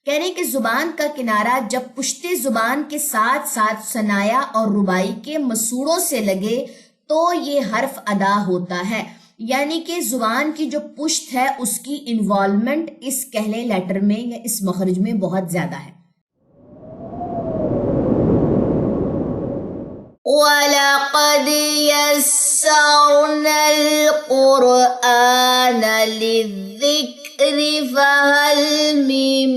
کہہ رہے ہیں کہ زبان کا کنارہ جب پشت زبان کے ساتھ ساتھ ثنایا اور ربائی کے مسوڑوں سے لگے تو یہ حرف ادا ہوتا ہے، یعنی کہ زبان کی جو پشت ہے اس کی انوالومنٹ اس کہلے لیٹر میں یا اس مخرج میں بہت زیادہ ہے۔ وَلَقَدْ يَسَّرْنَا الْقُرْآنَ لِلذِّكْرِ فَهَلْ مِن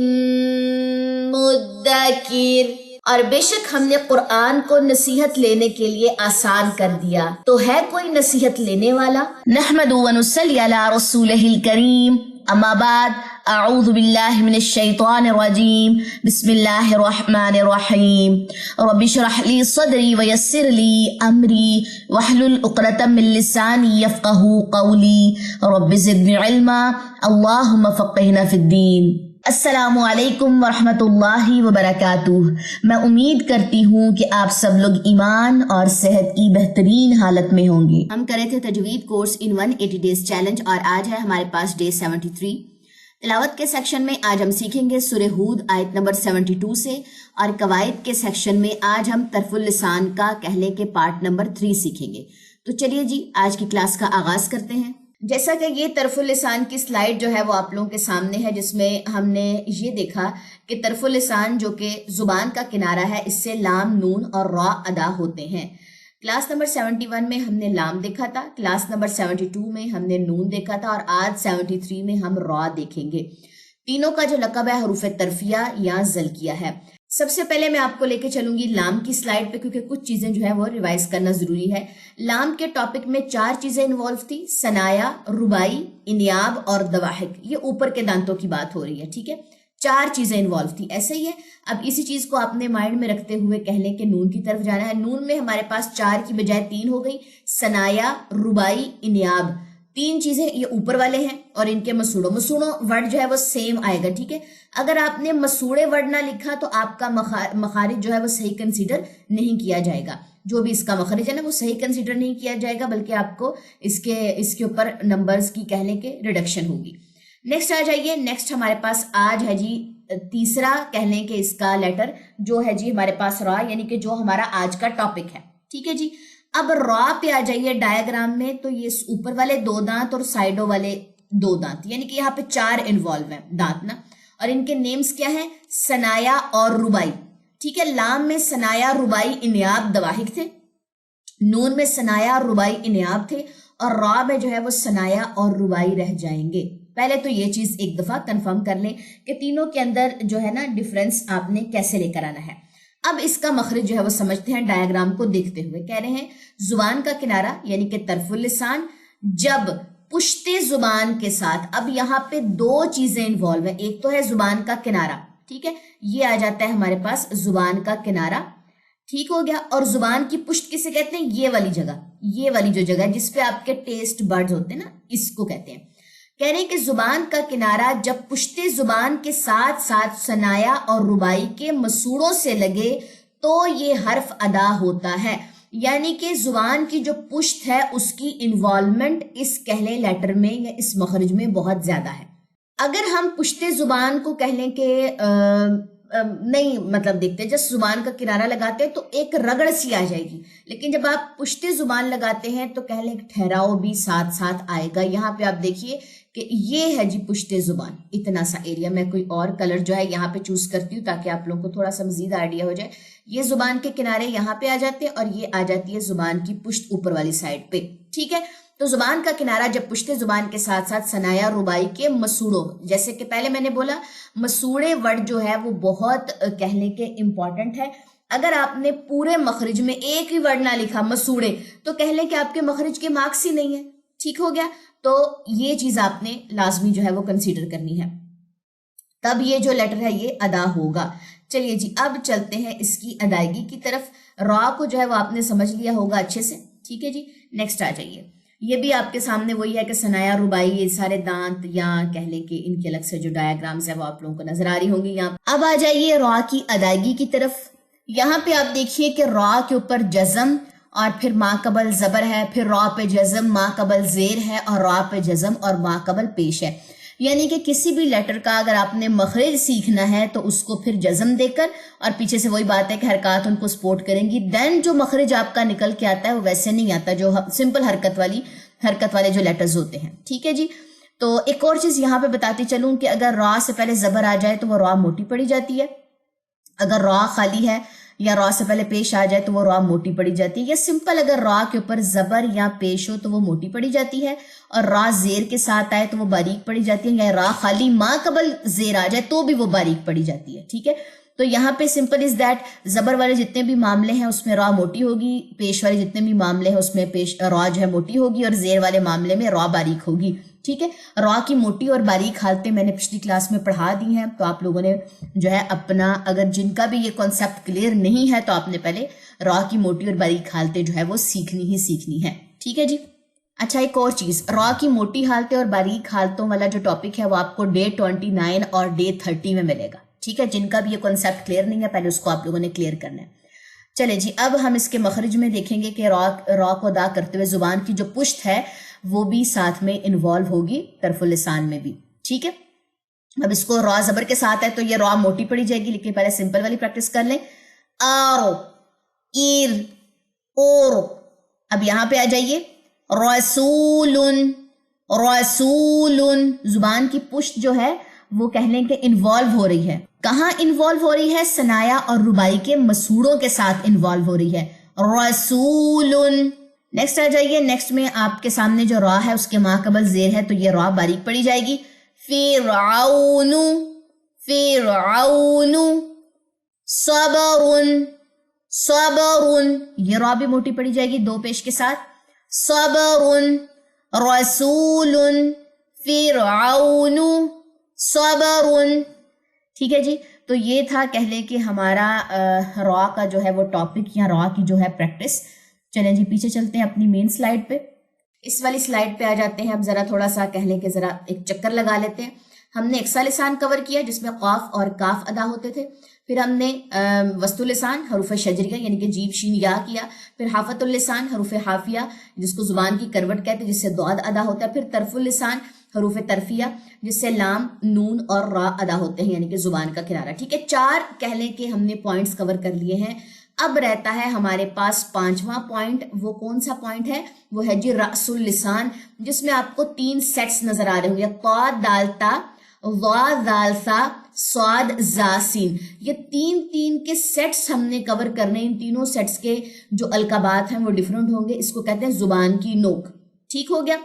مُدَّكِرٍ، اور بے شک ہم نے قرآن کو نصیحت لینے کے لیے آسان کر دیا، تو ہے کوئی نصیحت لینے والا؟ نحمد و نصلی علی رسولہ الکریم، اما بعد، اعوذ باللہ من الشیطان الرجیم، بسم اللہ الرحمن الرحیم، رب اشرح لی صدری ویسر لی امری واحلل عقدۃ من لسانی یفقہوا قولی، رب زدنی علما، اللہم فقہنا فی الدین۔ السلام علیکم ورحمۃ اللہ وبرکاتہ۔ میں امید کرتی ہوں کہ آپ سب لوگ ایمان اور صحت کی بہترین حالت میں ہوں گے۔ ہم کرے تھے تجوید کورس ان 180 ڈیز چیلنج، اور آج ہے ہمارے پاس ڈے 73۔ تلاوت کے سیکشن میں آج ہم سیکھیں گے سورہ ہود آیت نمبر 72 سے، اور قواعد کے سیکشن میں آج ہم طرف اللسان کا کہلے کے پارٹ نمبر 3 سیکھیں گے۔ تو چلیے جی آج کی کلاس کا آغاز کرتے ہیں۔ جیسا کہ یہ طرف اللسان کی سلائیڈ جو ہے وہ آپ لوگوں کے سامنے ہے، جس میں ہم نے یہ دیکھا کہ طرف اللسان جو کہ زبان کا کنارہ ہے، اس سے لام، نون اور را ادا ہوتے ہیں۔ کلاس نمبر 71 میں ہم نے لام دیکھا تھا، کلاس نمبر 72 میں ہم نے نون دیکھا تھا، اور آج 73 میں ہم را دیکھیں گے۔ تینوں کا جو لقب ہے حروف ترفیہ یا زلکیہ ہے۔ سب سے پہلے میں آپ کو لے کے چلوں گی لام کی سلائیڈ پہ، کیونکہ کچھ چیزیں جو ہے وہ ریوائز کرنا ضروری ہے۔ لام کے ٹاپک میں 4 چیزیں انوالو تھی، ثنایا، ربائی، انیاب اور دواحق۔ یہ اوپر کے دانتوں کی بات ہو رہی ہے، ٹھیک ہے؟ 4 چیزیں انوالو تھی، ایسے ہی ہے۔ اب اسی چیز کو آپ نے مائنڈ میں رکھتے ہوئے کہہ لیں کہ نون کی طرف جانا ہے۔ نون میں ہمارے پاس 4 کی بجائے 3 ہو گئی، ثنایا، ربائی، انیاب۔ 3 چیزیں یہ اوپر والے ہیں، اور ان کے مسوڑوں ورڈ جو ہے وہ سیم آئے گا، ٹھیک ہے؟ اگر آپ نے مسوڑے ورڈ نہ لکھا تو آپ کا مخارج جو ہے وہ صحیح کنسیڈر نہیں کیا جائے گا۔ جو بھی اس کا مخارج ہے نا وہ صحیح کنسیڈر نہیں کیا جائے گا، بلکہ آپ کو اس کے اوپر نمبرز کی کہہ لیں کہ ریڈکشن ہوگی۔ نیکسٹ آ جائیے۔ نیکسٹ ہمارے پاس آج ہے جی تیسرا کہہ لیں کہ اس کا لیٹر جو ہے جی ہمارے پاس را، یعنی کہ جو ہمارا آج کا ٹاپک ہے، ٹھیک ہے جی؟ اب را پہ آ جائیے ڈائیگرام میں، تو یہ اوپر والے 2 دانت اور سائڈوں والے 2 دانت، یعنی کہ یہاں پہ 4 انوالو ہیں دانت نا، اور ان کے نیمز کیا ہیں؟ ثنایا اور ربائی، ٹھیک ہے؟ لام میں ثنایا، ربائی، انیاب، دواحق تھے۔ نون میں ثنایا، ربائی، انیاب تھے، اور را میں جو ہے وہ ثنایا اور ربائی رہ جائیں گے۔ پہلے تو یہ چیز ایک دفعہ کنفرم کر لیں کہ تینوں کے اندر جو ہے نا ڈیفرنس آپ نے کیسے لے کر آنا ہے۔ اب اس کا مخرج جو ہے وہ سمجھتے ہیں ڈائیگرام کو دیکھتے ہوئے۔ کہہ رہے ہیں زبان کا کنارہ یعنی کہ طرف اللسان جب پشت زبان کے ساتھ، اب یہاں پہ 2 چیزیں انوالو ہیں، ایک تو ہے زبان کا کنارہ، ٹھیک ہے؟ یہ آ جاتا ہے ہمارے پاس زبان کا کنارہ، ٹھیک ہو گیا؟ اور زبان کی پشت کسے کہتے ہیں؟ یہ والی جگہ، یہ والی جو جگہ جس پہ آپ کے ٹیسٹ برڈز ہوتے ہیں نا، اس کو کہتے ہیں۔ کہہ رہے ہیں کہ زبان کا کنارہ جب پشت زبان کے ساتھ ساتھ ثنایا اور ربائی کے مسوڑوں سے لگے تو یہ حرف ادا ہوتا ہے، یعنی کہ زبان کی جو پشت ہے اس کی انوالومنٹ اس کہلے لیٹر میں یا اس مخرج میں بہت زیادہ ہے۔ اگر ہم پشت زبان کو کہہ لیں کہ نہیں مطلب دیکھتے، جب زبان کا کنارہ لگاتے ہیں تو ایک رگڑ سی آ جائے گی، لیکن جب آپ پشت زبان لگاتے ہیں تو کہہ لیں ٹھہراؤ بھی ساتھ ساتھ آئے گا۔ یہاں پہ آپ دیکھیے کہ یہ ہے جی پشت زبان، اتنا سا ایریا۔ میں کوئی اور کلر جو ہے یہاں پہ چوز کرتی ہوں تاکہ آپ لوگوں کو تھوڑا سا مزید آئیڈیا ہو جائے۔ یہ زبان کے کنارے یہاں پہ آ جاتے ہیں، اور یہ آ جاتی ہے زبان کی پشت اوپر والی سائڈ پہ، ٹھیک ہے؟ تو زبان کا کنارہ جب پشت زبان کے ساتھ ساتھ ثنایا، ربائی کے مسوڑوں، جیسے کہ پہلے میں نے بولا مسوڑے ورڈ جو ہے وہ بہت کہہ لیں کہ امپورٹنٹ ہے۔ اگر آپ نے پورے مخرج میں ایک ہی ورڈ نہ لکھا مسوڑے تو کہہ لیں کہ آپ کے مخرج کے مارکس ہی نہیں ہے، ٹھیک ہو گیا؟ تو یہ چیز آپ نے لازمی جو ہے وہ کنسیڈر کرنی ہے، تب یہ جو لیٹر ہے یہ ادا ہوگا۔ چلیے جی اب چلتے ہیں اس کی ادائیگی کی طرف۔ را کو جو ہے وہ آپ نے سمجھ لیا ہوگا اچھے سے، ٹھیک ہے جی؟ نیکسٹ آ جائیے۔ یہ بھی آپ کے سامنے وہی ہے کہ ثنایا، ربائی، یہ سارے دانت یا کہہ لیں کہ ان کے الگ سے جو ڈائیگرامز ہے وہ آپ لوگوں کو نظر آ رہی ہوں گی یہاں۔ اب آ جائیے را کی ادائیگی کی طرف۔ یہاں پہ آپ دیکھیے کہ را کے اوپر جزم اور پھر ما قبل زبر ہے، پھر را پہ جزم، ما قبل زیر ہے، اور را پہ جزم اور ما قبل پیش ہے۔ یعنی کہ کسی بھی لیٹر کا اگر آپ نے مخرج سیکھنا ہے تو اس کو پھر جزم دے کر، اور پیچھے سے وہی بات ہے کہ حرکات ان کو سپورٹ کریں گی، دین جو مخرج آپ کا نکل کے آتا ہے وہ ویسے نہیں آتا جو سمپل حرکت والے جو لیٹرز ہوتے ہیں. ٹھیک ہے جی. تو ایک اور چیز یہاں پہ بتاتی چلوں کہ اگر را سے پہلے زبر آ جائے تو وہ را موٹی پڑی جاتی ہے، اگر را خالی ہے یا را سے پہلے پیش آ جائے تو وہ را موٹی پڑی جاتی ہے، یا سمپل اگر را کے اوپر زبر یا پیش ہو تو وہ موٹی پڑی جاتی ہے، اور را زیر کے ساتھ آئے تو وہ باریک پڑی جاتی ہے، یا را خالی ما قبل زیر آ جائے تو بھی وہ باریک پڑی جاتی ہے. ٹھیک ہے. تو یہاں پہ سمپل از دیٹ، زبر والے جتنے بھی معاملے ہیں اس میں را موٹی ہوگی، پیش والے جتنے بھی معاملے ہیں اس میں را جو ہے موٹی ہوگی، اور زیر والے معاملے میں را باریک ہوگی. ٹھیک ہے. را کی موٹی اور باریک حالتیں میں نے پچھلی کلاس میں پڑھا دی ہیں، تو آپ لوگوں نے جو ہے اپنا، اگر جن کا بھی یہ کانسیپٹ کلیئر نہیں ہے تو آپ نے پہلے را کی موٹی اور باریک حالتیں جو ہے وہ سیکھنی ہیں. ٹھیک ہے جی. اچھا ایک اور چیز، را کی موٹی حالتیں اور باریک حالتوں والا جو ٹاپک ہے وہ آپ کو ڈے 29 اور ڈے 30 میں ملے گا. ٹھیک ہے. جن کا بھی یہ کانسیپٹ کلیئر نہیں ہے پہلے اس کو آپ لوگوں نے کلیئر کرنا ہے. چلے جی، اب ہم اس کے مخرج میں دیکھیں گے کہ را کو ادا کرتے ہوئے زبان کی جو پشت ہے وہ بھی ساتھ میں انوالو ہوگی طرف اللسان میں بھی. ٹھیک ہے. اب اس کو را زبر کے ساتھ ہے تو یہ را موٹی پڑی جائے گی، لیکن پہلے سمپل والی پریکٹس کر لیں. آرو، ایر، اور. اب یہاں پہ آ جائیے، رسول، رسول. زبان کی پشت جو ہے وہ کہہ لیں کہ انوالو ہو رہی ہے. کہاں انوالو ہو رہی ہے؟ ثنایا اور ربائی کے مسوڑوں کے ساتھ انوالو ہو رہی ہے. رسول. نیکسٹ آ جائیے. نیکسٹ میں آپ کے سامنے جو را ہے اس کے ما قبل زیر ہے تو یہ را باریک پڑی جائے گی. فرعون، فرعون. صبر، صبر. یہ را بھی موٹی پڑی جائے گی دو پیش کے ساتھ. صبر، رسول، فرعون، صبر. ٹھیک ہے جی. تو یہ تھا کہہ لیں کہ ہمارا را کا جو ہے وہ ٹاپک یا را کی جو ہے پریکٹس. چلیں جی پیچھے چلتے ہیں اپنی مین سلائیڈ پہ. اس والی سلائیڈ پہ آ جاتے ہیں. اب ذرا تھوڑا سا کہہ لیں کہ ذرا ایک چکر لگا لیتے ہیں. ہم نے اقصا لسان کور کیا جس میں قاف اور کاف ادا ہوتے تھے. پھر ہم نے وسط اللسان حروف شجریہ یعنی کہ جیم شین یا کیا. پھر حافت اللسان حروف حافیہ جس کو زبان کی کروٹ کہتے ہیں جس سے ضاد ادا ہوتا ہے. پھر طرف اللسان حروف طرفیہ جس سے لام، نون اور را ادا ہوتے ہیں یعنی کہ زبان کا کنارہ. ٹھیک ہے. 4 کہہ لیں کہ ہم نے پوائنٹس کور کر لیے ہیں. اب رہتا ہے ہمارے پاس 5واں پوائنٹ. وہ کون سا پوائنٹ ہے؟ وہ ہے جی رأس اللسان، جس میں آپ کو 3 سیٹس نظر آ رہے ہوں گے. قا دال تا، وا دال سا، صاد زا سین. یہ 3 کے سیٹس ہم نے کور کرنے. ان تینوں سیٹس کے جو القابات ہیں وہ ڈیفرنٹ ہوں گے. اس کو کہتے ہیں زبان کی نوک. ٹھیک ہو گیا.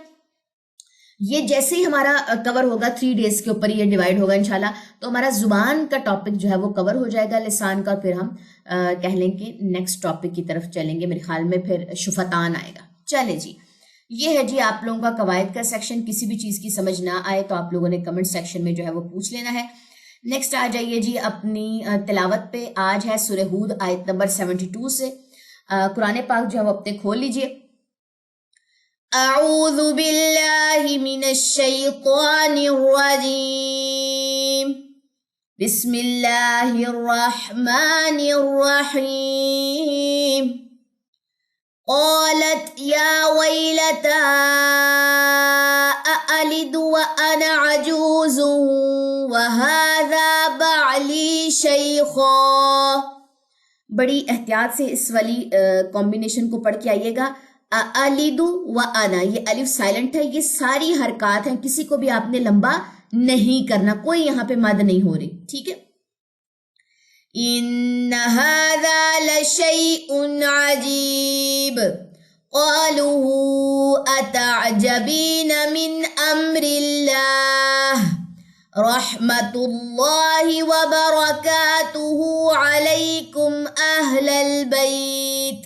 یہ جیسے ہی ہمارا کور ہوگا 3 ڈیز کے اوپر یہ ڈیوائیڈ ہوگا انشاءاللہ، تو ہمارا زبان کا ٹاپک جو ہے وہ کور ہو جائے گا لسان کا. پھر ہم کہہ لیں کہ نیکسٹ ٹاپک کی طرف چلیں گے. میرے خیال میں پھر شفتان آئے گا. چلے جی، یہ ہے جی آپ لوگوں کا قواعد کا سیکشن. کسی بھی چیز کی سمجھ نہ آئے تو آپ لوگوں نے کمنٹ سیکشن میں جو ہے وہ پوچھ لینا ہے. نیکسٹ آ جائیے جی اپنی تلاوت پہ. آج ہے سورہ ہود آیت نمبر 72 سے. قرآن پاک جو ہے وہ اپنے کھول لیجئے. اعوذ باللہ من الشیطان الرجیم، بسم اللہ الرحمن الرحیم. قالت یا ویلتا أألد وأنا عجوز وهذا بعلی شیخا. بڑی احتیاط سے اس والی کمبینیشن کو پڑھ کے آئیے گا. اَأَلِدُ وَأَنَا، یہ الف سائلنٹ ہے. یہ ساری حرکات ہیں، کسی کو بھی آپ نے لمبا نہیں کرنا، کوئی یہاں پہ مد نہیں ہو رہی. ٹھیک ہے. إِنَّ هَذَا لَشَيْءٌ عَجِيبٌ قَالُوا أَتَعْجَبِينَ مِنْ أَمْرِ اللَّهِ رَحْمَةُ اللَّهِ وَبَرَكَاتُهُ عَلَيْكُمْ أَهْلَ الْبَيْتِ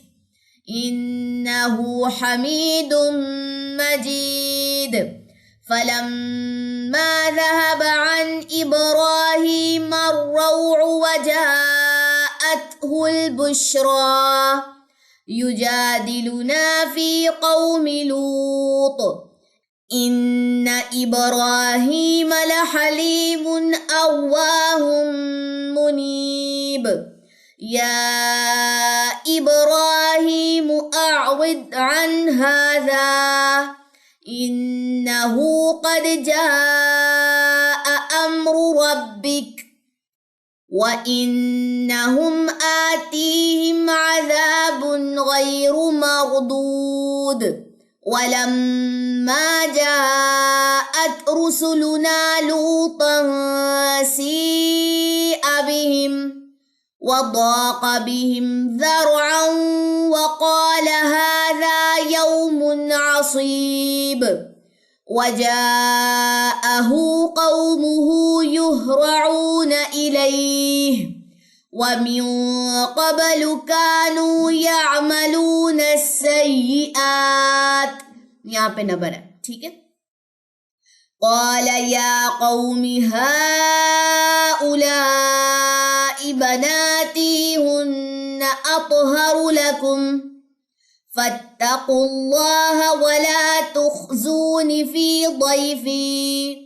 إِنَّهُ حَمِيدٌ مَجِيدٌ. فَلَمَّا ذَهَبَ عَنْ إِبْرَاهِيمَ الرَّوْعُ وَجَاءَتْهُ الْبُشْرَى يُجَادِلُنَا فِي قَوْمِ لُوطٍ إِنَّ إِبْرَاهِيمَ لَحَلِيمٌ أَوَّاهٌ مُنِيبٌ. يَا إِبْرَاهِيمُ أَعْرِضْ عَنْ هَذَا إِنَّ إنه قد جاء أمر ربك وإنهم آتيهم عذاب غير مردود ولما جاءت رسلنا لوطا سيء بهم وضاق بهم ذرعا وقال هذا يوم عصيب وجاءه قومه يهرعون إليه ومن قبل كانوا يعملون السيئات. یہاں پہ نبر ہے، ٹھیک ہے. قال يا قوم هؤلاء بناتي هن أطهر لكم فاتقوا الله ولا تخزون في ضيفي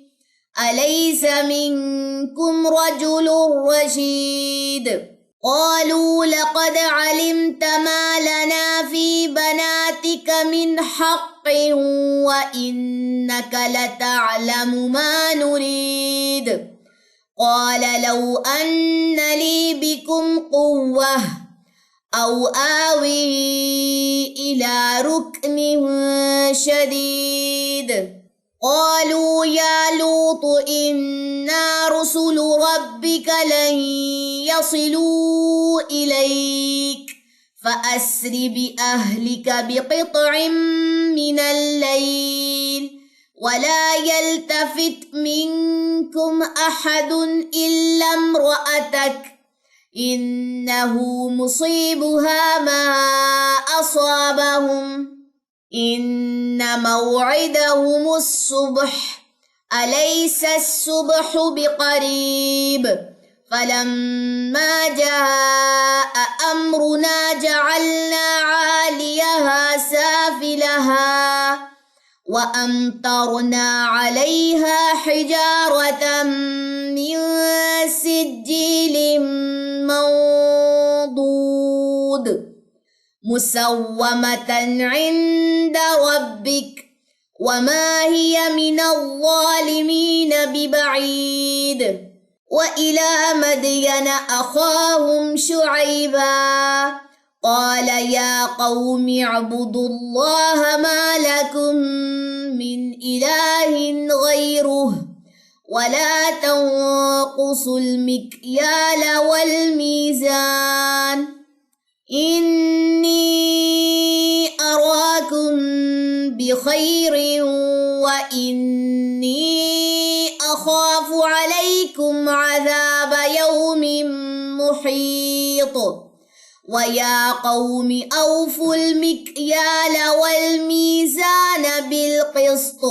أليس منكم رجل رشيد. قالوا لقد علمت ما لنا في بناتك من حق وإنك لتعلم ما نريد. قال لو أن لي بكم قوة أو آوي إلى ركن شديد. قالوا يا لوط إنا رسل ربك لن يصلوا إليك فأسر بأهلك بقطع من الليل ولا يلتفت منكم أحد إلا امرأتك إنه مصيبها ما أصابهم إن موعدهم الصبح أليس الصبح بقريب. فلما جاء أمرنا جعلنا عاليها سافلها وأمطرنا عليها حجارة من سجيل منضود مسومة عند ربك وما هي من الظالمين ببعيد. وإلى مدين أخاهم شعيبا قال يا قوم اعبدوا الله ما لكم من إله غيره ولا تنقصوا المكيال والميزان إني أراكم بخير وإني أخاف عليكم عذاب يوم محيط. ويا قوم أوفوا المكيال والميزان بالقسط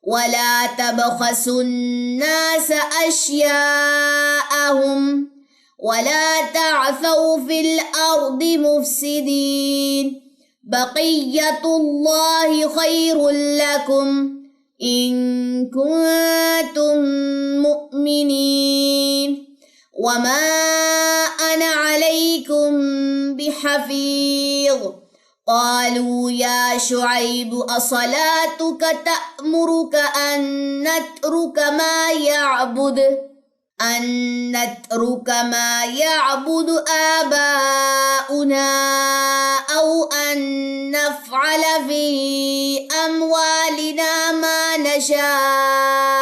ولا تبخسوا الناس أشياءهم ولا تعثوا في الأرض مفسدين. بقية الله خير لكم إن كنتم مؤمنين وما أنا عليكم بحفيظ. قالوا يا شعيب أصلاتك تأمرك أن نترك ما يعبد آباؤنا أو أن نفعل في أموالنا ما نشاء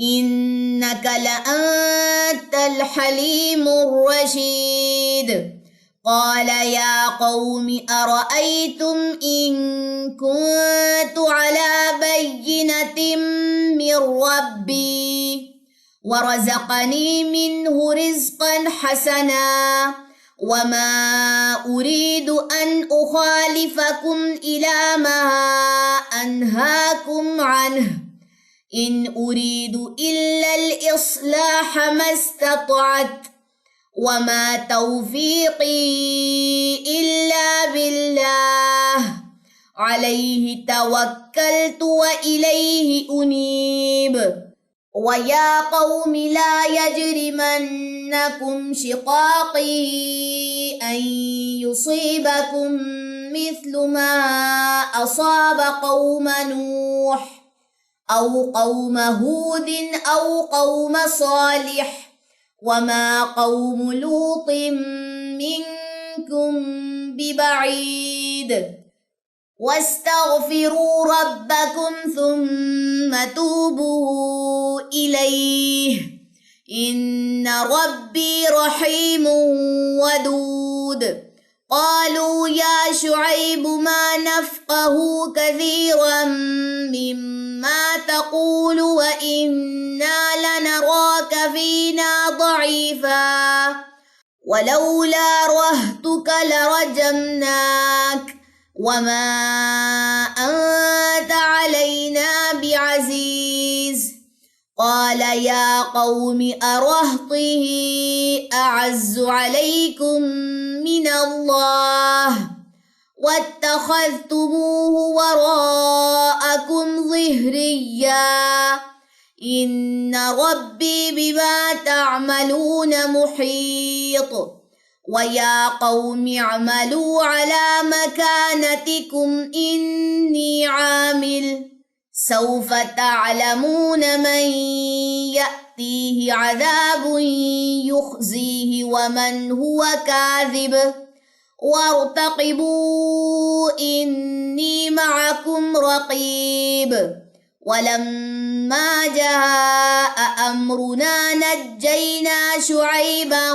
إنك لأنت الحليم الرشيد. قال يا قوم أرأيتم إن كنت على بينة من ربي ورزقني منه رزقا حسنا وما أريد أن أخالفكم إلى ما أنهاكم عنه إن أريد إلا الإصلاح ما استطعت وما توفيقي إلا بالله عليه توكلت وإليه أنيب. ويا قوم لا يجرمنكم شقاقي أن يصيبكم مثل ما أصاب قوم نوح أو قوم هود أو قوم صالح وما قوم لوط منكم ببعيد واستغفروا ربكم ثم توبوا إليه إن ربي رحيم ودود قالوا يا شعيب ما نفقه كثيرا مما تقول وإنا لنراك فينا ضعيفا ولولا رهتك لرجمناك وما أنت علينا بعزيز قال يا قوم أرهطه أعز عليكم من الله واتخذتموه وراءكم ظهريا إن ربي بما تعملون محيط ويا قوم اعملوا على مكانتكم إني عامل سوف تعلمون من يأتيه عذاب يخزيه ومن هو كاذب وارتقبوا إني معكم رقيب ولما جاء أمرنا نجينا شعيبا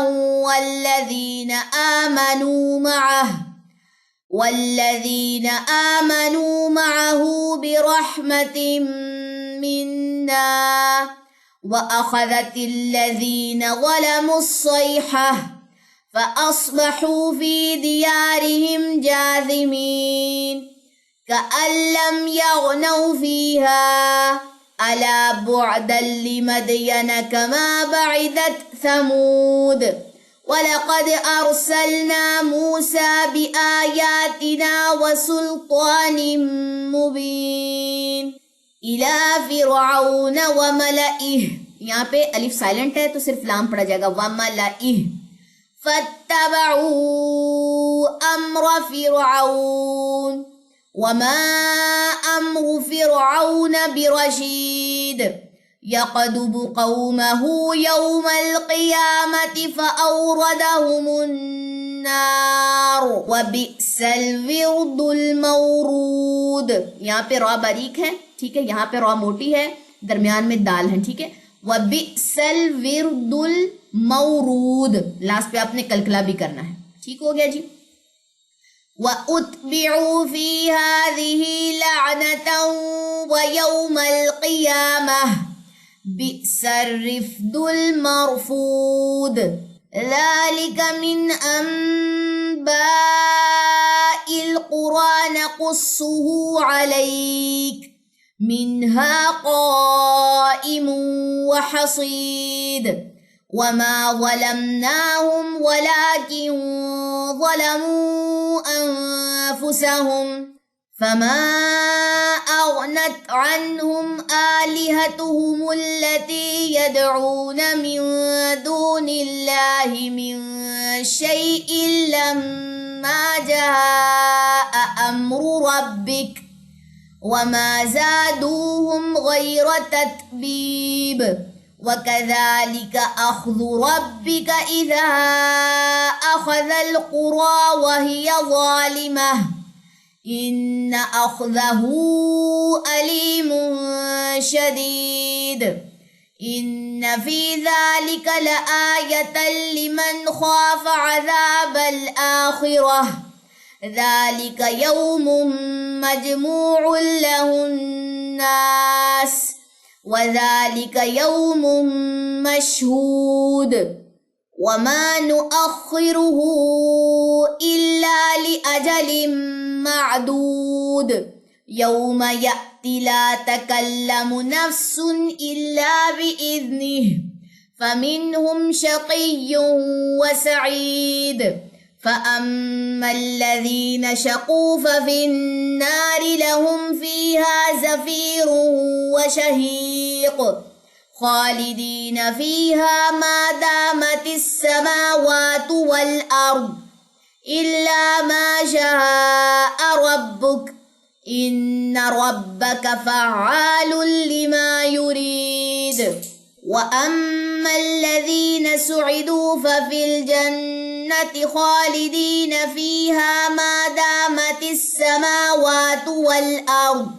والذين آمنوا معه برحمة منا وأخذت الذين ظلموا الصيحة فأصبحوا في ديارهم جاثمين كأن لم يغنوا فيها ألا بعدا لمدين كما بعدت ثمود وَلَقَدْ أَرْسَلْنَا مُوسَى بِآيَاتِنَا وَسُلْطَانٍ مُبِينٍ إِلَى فِرْعَوْنَ وَمَلَئِهِ. یہاں پہ الف سائلنٹ ہے تو صرف لام پڑا جائے گا وَمَلَئِهِ فَاتَّبَعُوا أَمْرَ فِرْعَوْنَ وَمَا أَمْرُ فِرْعَوْنَ بِرَشِيدٍ يقدب قومه يوم القيامة فأوردهم النار وبئس الورد المورود. یہاں پہ را باریک ہے ٹھیک ہے, یہاں پہ را موٹی ہے, درمیان میں دال ہے ٹھیک ہے. وبئس الورد المورود, لاسٹ پہ آپ نے کلکلا بھی کرنا ہے. ٹھیک ہو گیا جی. وَأُتْبِعُوا فِي هَذِهِ لَعْنَةً وَيَوْمَ الْقِيَامَةِ بئس الرفد المرفود ذلك من أنباء القرى نقصه عليك منها قائم وحصيد وما ظلمناهم ولكن ظلموا أنفسهم فما أغنت عنهم آلهتهم التي يدعون من دون الله من شيء لما جاء أمر ربك وما زادوهم غير تتبيب وكذلك أخذ ربك إذا أخذ القرى وهي ظالمة إن أخذه أليم شديد إن في ذلك لآية لمن خاف عذاب الآخرة ذلك يوم مجموع له الناس وذلك يوم مشهود وما نؤخره إلا لأجل معدود يوم يأتي لا تكلم نفس إلا بإذنه فمنهم شقي وسعيد فأما الذين شقوا ففي النار لهم فيها زفير وشهيق خالدين فيها ما دامت السماوات والأرض إلا ما شاء ربك إن ربك فعال لما يريد وأما الذين سعدوا ففي الجنة خالدين فيها ما دامت السماوات والأرض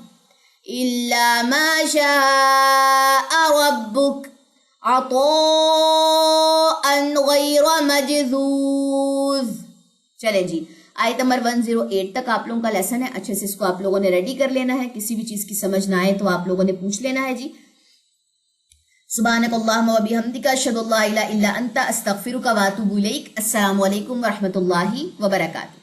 إلا ما شاء ربك عطاء غير مجذوذ. چلیں جی آیت نمبر 108 تک آپ لوگوں کا لیسن ہے. اچھے سے اس کو آپ لوگوں نے ریڈی کر لینا ہے. کسی بھی چیز کی سمجھ نہ آئے تو آپ لوگوں نے پوچھ لینا ہے جی. سبحانک اللہم و بحمدک اشہد ان لا الہ الا انت استغفرک و اتوب الیک. السلام علیکم ورحمۃ اللہ وبرکاتہ.